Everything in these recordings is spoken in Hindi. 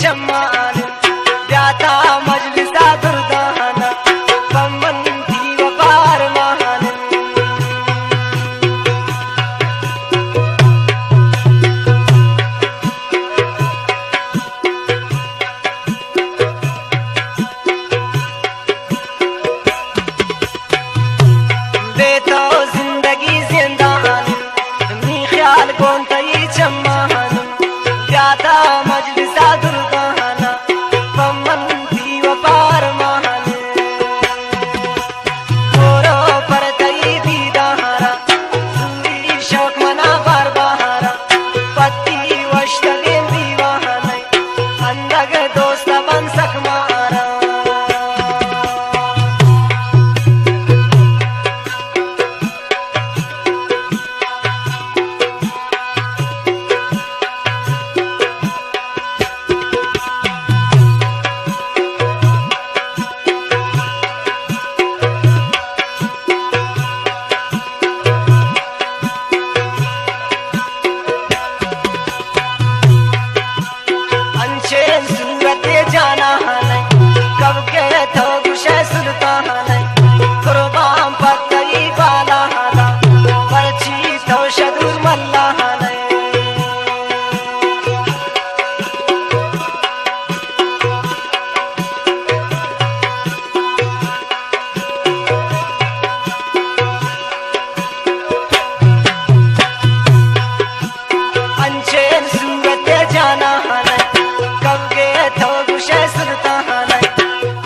चम्मान व्याता मजलिसा दुर्दान बम्बंती वपार महान देता जिंदगी जिंदान मी ख्याल कौन तई चम्मान व्याता मजलिसा दुर्दान बम्बंती वपार महान गोरो पर तई दीदारा सूरी शौक मना बार बहारा पत्ती वश्तगें दीवान अंदग दोस्त बन सक मारा सूरत जाना है कब के तो गुशे सुल्तान है कुर्बान पत्तई बाला है पर्ची तो शदूर मल्ला है अंचेन सूरत जाना है कब के तो गुशे सुल्तान है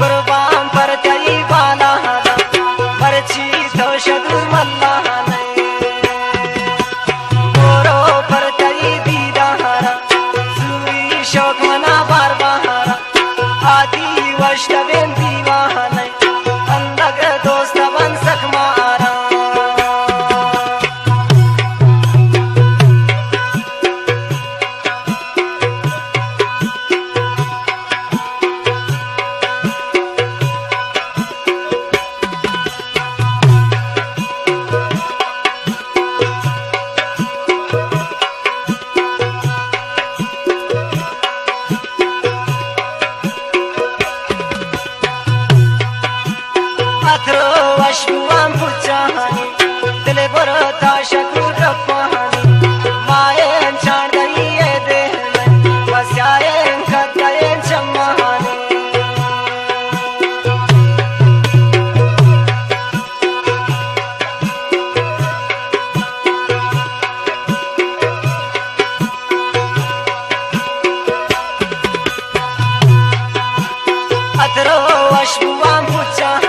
कुर्बान पर तई बाला है पर्ची तो शदूर मल्ला है गोरो पर तई दीदारा सूरी शौक मना बार बहारा आदि वश्तवें दीवान अंदग दोस्त बन सक मारा अथरो अश्वाम पुचानी दिले बरो ताशकु रपानी मायें चांद गई ये देह में बस आयें कदयें चम्मानी अथरो अश्वाम पुचानी